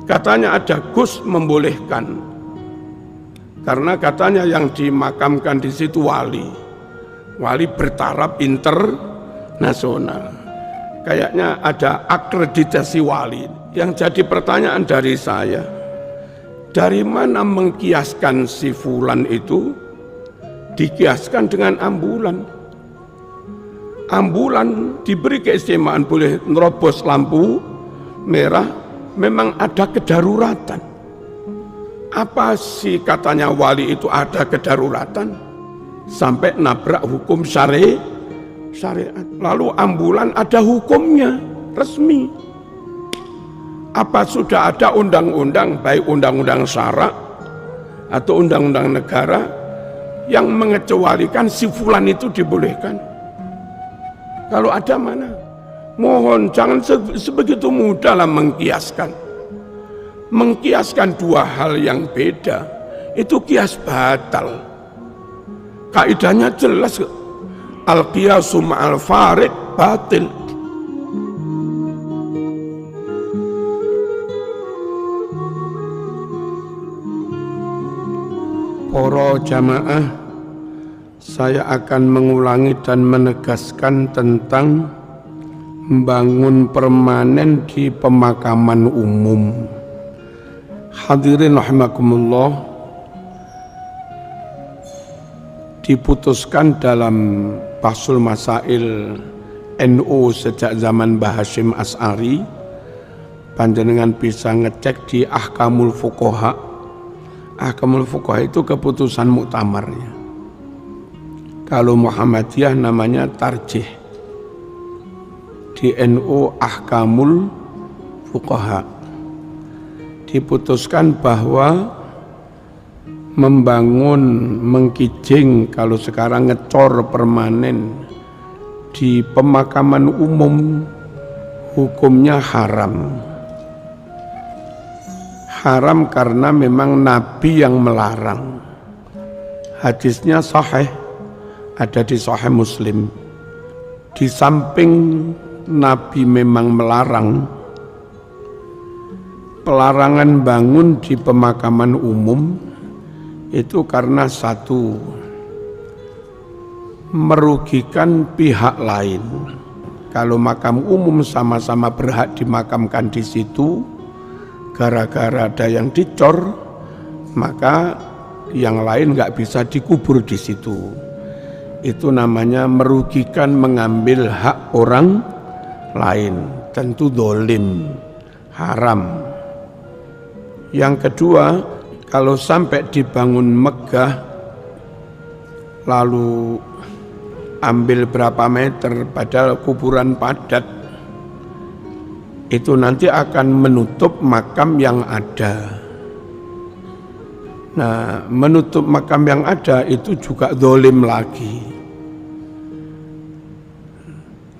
Katanya ada Gus membolehkan, karena katanya yang dimakamkan di situ wali bertaraf internasional. Kayaknya ada akreditasi wali. Yang jadi pertanyaan dari saya, dari mana mengkiaskan si fulan itu dikiaskan dengan ambulan? Ambulan diberi keistimewaan boleh nerobos lampu merah, memang ada kedaruratan. Apa sih katanya wali itu ada kedaruratan sampai nabrak hukum syariat? Lalu ambulan ada hukumnya resmi. Apa sudah ada undang-undang, baik undang-undang syara atau undang-undang negara yang mengecualikan si fulan itu dibolehkan? Kalau ada mana? Mohon jangan sebegitu mudahlah mengkiaskan. Mengkiaskan dua hal yang beda, itu kias batal. Kaidahnya jelas, al-qiyasu ma'al farid batil. Para jamaah, saya akan mengulangi dan menegaskan tentang membangun permanen di pemakaman umum. Hadirin rahimakumullah, diputuskan dalam Bahsul Masail NU sejak zaman Mbah Hasyim Asy'ari. Panjenengan bisa ngecek di Ahkamul Fuqaha. Ahkamul Fuqaha itu keputusan muktamarnya. Kalau Muhammadiyah namanya tarjih. Di NU Ahkamul Fuqaha diputuskan bahwa membangun, mengkijing, kalau sekarang ngecor permanen di pemakaman umum hukumnya haram. Haram karena memang Nabi yang melarang. Hadisnya sahih, ada di Sahih Muslim. Di samping Nabi memang melarang, pelarangan bangun di pemakaman umum itu karena satu, merugikan pihak lain. Kalau makam umum sama-sama berhak dimakamkan di situ, gara-gara ada yang dicor, maka yang lain nggak bisa dikubur di situ. Itu namanya merugikan, mengambil hak orang lain, tentu dolim, haram. Yang kedua, kalau sampai dibangun megah, lalu ambil berapa meter, padahal kuburan padat, itu nanti akan menutup makam yang ada. Nah, menutup makam yang ada itu juga dolim lagi.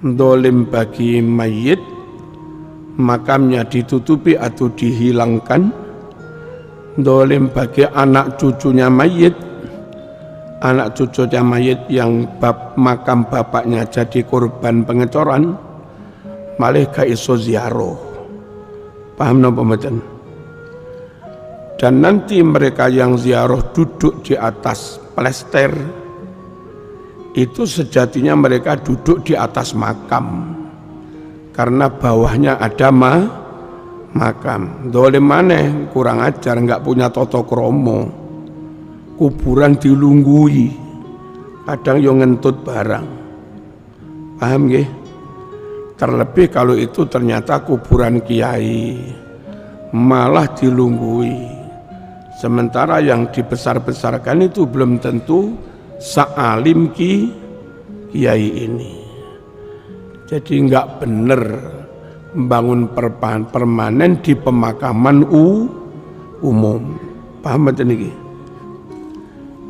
Dolim bagi mayit, makamnya ditutupi atau dihilangkan. Dolim bagi anak cucunya mayit, anak cucunya mayit yang makam bapaknya jadi korban pengecoran, malah gak iso ziarah. Paham napa mboten? Dan nanti mereka yang ziarah duduk di atas plester, itu sejatinya mereka duduk di atas makam, karena bawahnya ada makam. Dolim maneh, kurang ajar, nggak punya toto kromo. Kuburan dilunggui, kadang yo ngentut barang. Paham nggih? Terlebih kalau itu ternyata kuburan kiai, malah dilunggui. Sementara yang dibesar-besarkan itu belum tentu sa'alim kiai ini. Jadi nggak bener membangun permanen di pemakaman umum. Paham betul ini?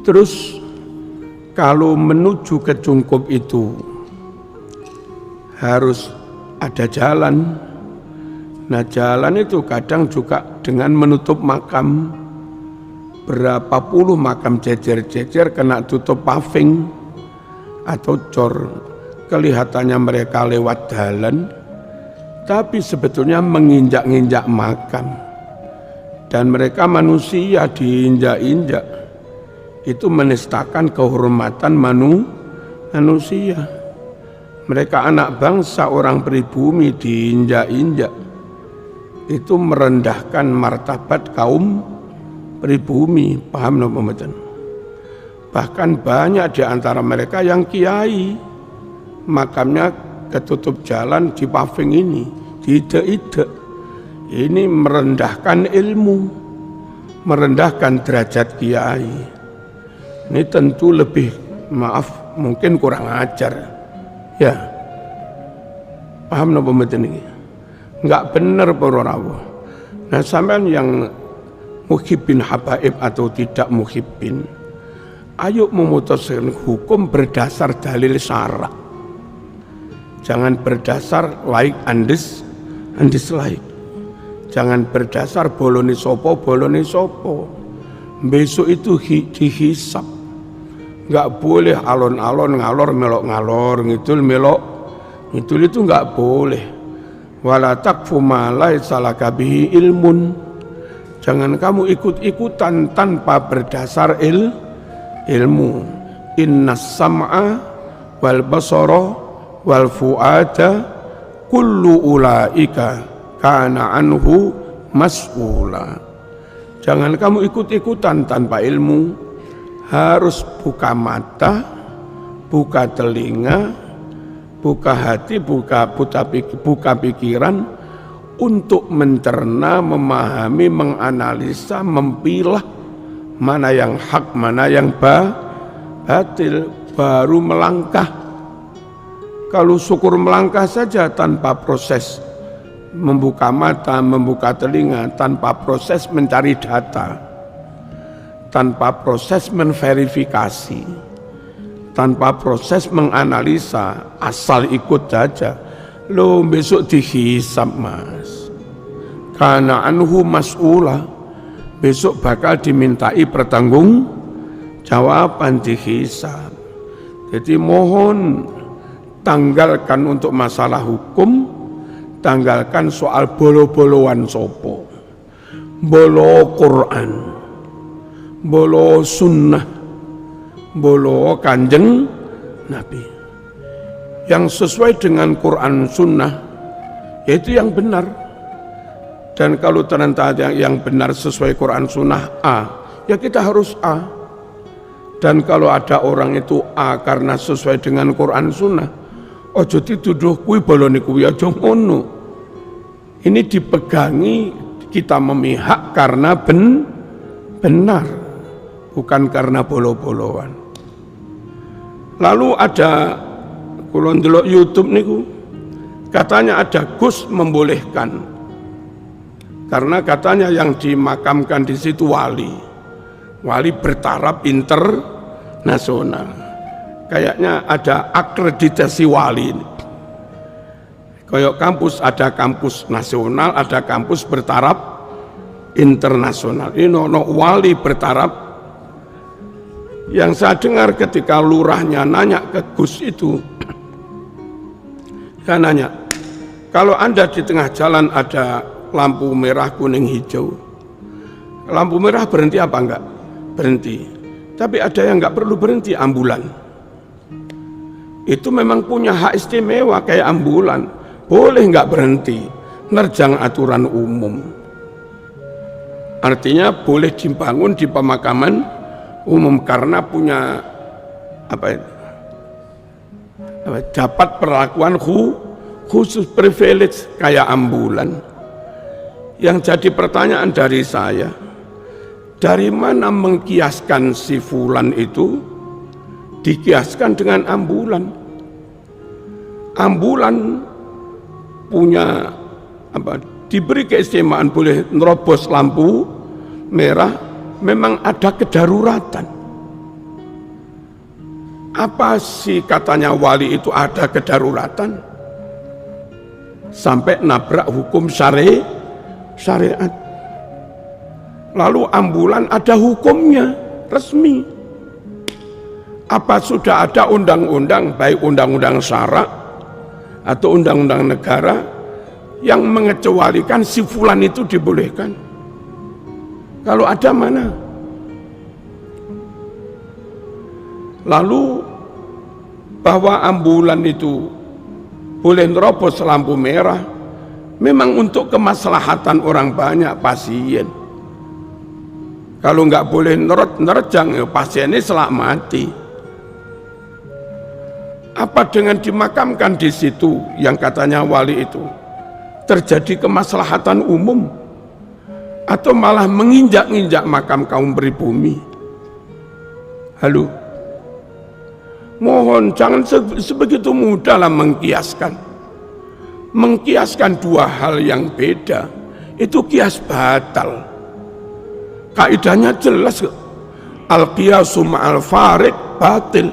Terus kalau menuju ke Cungkup itu harus ada jalan. Nah, jalan itu kadang juga dengan menutup makam. Berapa puluh makam jejer-jejer kena tutup paving atau cor. Kelihatannya mereka lewat jalan, tapi sebetulnya menginjak-injak makam. dan mereka manusia diinjak-injak, itu menistakan kehormatan manusia. Mereka anak bangsa, orang pribumi diinjak-injak, itu merendahkan martabat kaum pribumi. Paham no pembetan? Bahkan banyak di antara mereka yang kiai, makamnya ketutup jalan di paving ini, diide-ide. Ini merendahkan ilmu, merendahkan derajat kiai. Ini tentu lebih, maaf, mungkin kurang ajar. Ya, paham no pembetan ini? Enggak benar para rawuh. Nah, sampean yang muhibbin habaib atau tidak muhibbin, ayo memutuskan hukum berdasar dalil syara'. Jangan berdasar like and dislike. Jangan berdasar boloni sopo. Besok itu dihisab. Enggak boleh alon-alon ngalor melok ngalor, ngidul melok ngidul, itu enggak boleh. Wala taqfu ma laisa laka bihi ilmun. Jangan kamu ikut-ikutan tanpa berdasar ilmu. Innas sam'a wal basara wal fu'ada kullu ulaika kana anhu mas'ula. Jangan kamu ikut-ikutan tanpa ilmu. Harus buka mata, buka telinga, buka hati, buka pikiran untuk mencerna, memahami, menganalisa, mempilah mana yang hak, mana yang batil, baru melangkah. Kalau syukur melangkah saja tanpa proses membuka mata, membuka telinga, tanpa proses mencari data, tanpa proses menverifikasi, tanpa proses menganalisa, asal ikut saja, lo besok dihisab mas. Karena anhu mas'ula, besok bakal dimintai pertanggung jawaban, dihisab. Jadi mohon tanggalkan untuk masalah hukum, tanggalkan soal bolo-boloan sopo, bolo Quran, bolo sunnah, bolo kanjeng Nabi. Yang sesuai dengan Quran sunnah, yaitu yang benar. Dan kalau ternyata yang benar sesuai Quran sunnah A, ya kita harus A. Dan kalau ada orang itu A karena sesuai dengan Quran sunnah, ojo dituduh kuwi bolone kuwi, aja ngono. Ini dipegangi, kita memihak karena benar, bukan karena bolo-boloan. Lalu ada, kalau ndelok YouTube niku, katanya ada Gus membolehkan, karena katanya yang dimakamkan di situ wali bertaraf internasional. Kayaknya ada akreditasi wali ini. Kayak kampus, ada kampus nasional, ada kampus bertaraf internasional. Ini no wali bertaraf. Yang saya dengar ketika lurahnya nanya ke Gus itu, saya nanya, kalau Anda di tengah jalan ada lampu merah, kuning, hijau, lampu merah berhenti apa enggak? Berhenti. Tapi ada yang enggak perlu berhenti, ambulan. Itu memang punya hak istimewa kayak ambulan. Boleh nggak berhenti, nerjang aturan umum. Artinya boleh dibangun di pemakaman umum karena punya dapat perlakuan khusus, privilege kayak ambulan. Yang jadi pertanyaan dari saya, dari mana mengkiaskan si fulan itu dikiaskan dengan ambulan? Ambulan punya diberi keistimewaan boleh nerobos lampu merah, memang ada kedaruratan. Apa sih katanya wali itu ada kedaruratan sampai nabrak hukum syariat. Lalu ambulan ada hukumnya resmi. Apa sudah ada undang-undang, baik undang-undang syara atau undang-undang negara yang mengecualikan si fulan itu dibolehkan? Kalau ada mana? Lalu bahwa ambulan itu boleh nerobos lampu merah memang untuk kemaslahatan orang banyak pasien. Kalau nggak boleh nerjang, ya pasiennya selak mati. Apa dengan dimakamkan di situ yang katanya wali itu terjadi kemaslahatan umum, atau malah menginjak-injak makam kaum pribumi? Halo, mohon jangan sebegitu mudahlah mengkiaskan dua hal yang beda. Itu kias batal. Kaidahnya jelas, al-qiyasu ma'al farid batil.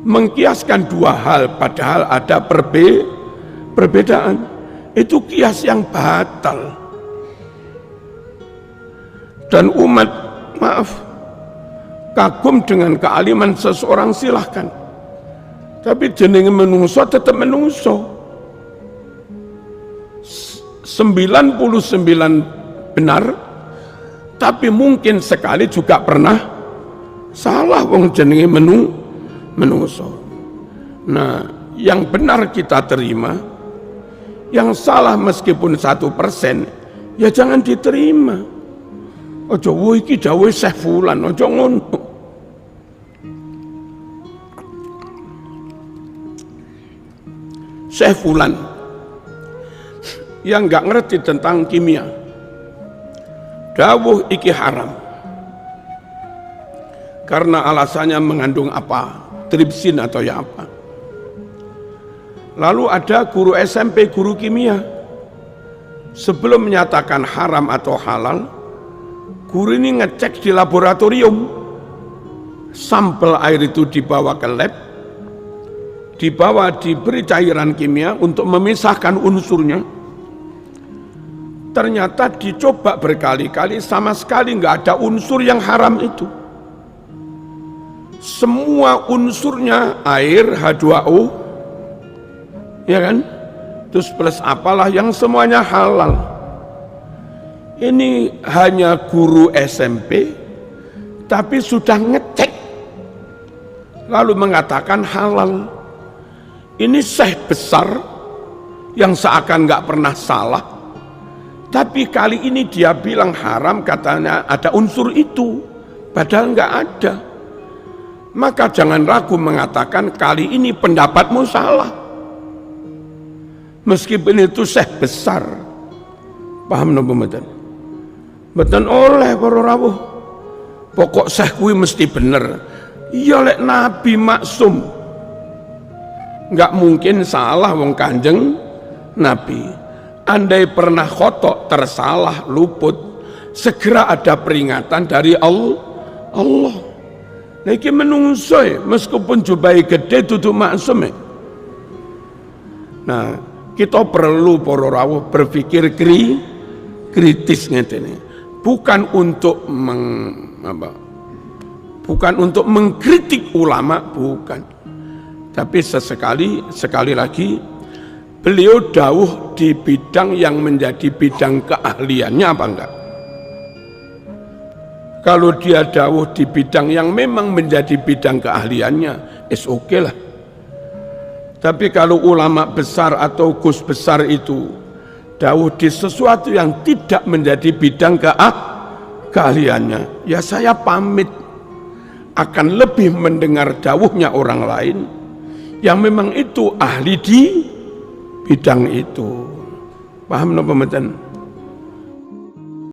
Mengkiaskan dua hal padahal ada perbedaan, itu kias yang batal. Dan umat, maaf, kagum dengan kealiman seseorang silahkan, tapi jenenge menungso tetap menungso. 99 benar, tapi mungkin sekali juga pernah salah, wong jenenge menungso. Nah, yang benar kita terima, yang salah meskipun 1%, ya jangan diterima. Ojo wo iki dawuh Syekh Fulan, ojo ngono. Syekh Fulan yang nggak ngerti tentang kimia, dawuh iki haram karena alasannya mengandung apa, tripsin atau ya apa. Lalu ada guru SMP, guru kimia, sebelum menyatakan haram atau halal, guru ini ngecek di laboratorium, sampel air itu dibawa ke lab, diberi cairan kimia untuk memisahkan unsurnya. Ternyata dicoba berkali-kali, sama sekali nggak ada unsur yang haram itu. Semua unsurnya air H2O, ya kan? Terus plus apalah yang semuanya halal. Ini hanya guru SMP, tapi sudah ngecek, lalu mengatakan halal. Ini syekh besar yang seakan nggak pernah salah, tapi kali ini dia bilang haram, katanya ada unsur itu, padahal nggak ada. Maka jangan ragu mengatakan kali ini pendapatmu salah, meskipun itu syekh besar. Paham nopo mboten? Mboten oleh para rawuh. Pokok syekh kuwi mesti bener. Iya lek Nabi maksum, nggak mungkin salah wong Kanjeng Nabi. Andai pernah khotok, tersalah, luput, segera ada peringatan dari Allah. Niki menungso meskipun jubai gede duduk maksum. Nah, kita perlu para rawuh berpikir kritis ngene. Bukan untuk mengkritik ulama, bukan. Tapi sekali lagi beliau dawuh di bidang yang menjadi bidang keahliannya apa enggak? Kalau dia dawuh di bidang yang memang menjadi bidang keahliannya, oke lah. Tapi kalau ulama besar atau gus besar itu dawuh di sesuatu yang tidak menjadi bidang keahliannya, ya saya pamit akan lebih mendengar dawuhnya orang lain yang memang itu ahli di bidang itu. Paham napa mboten?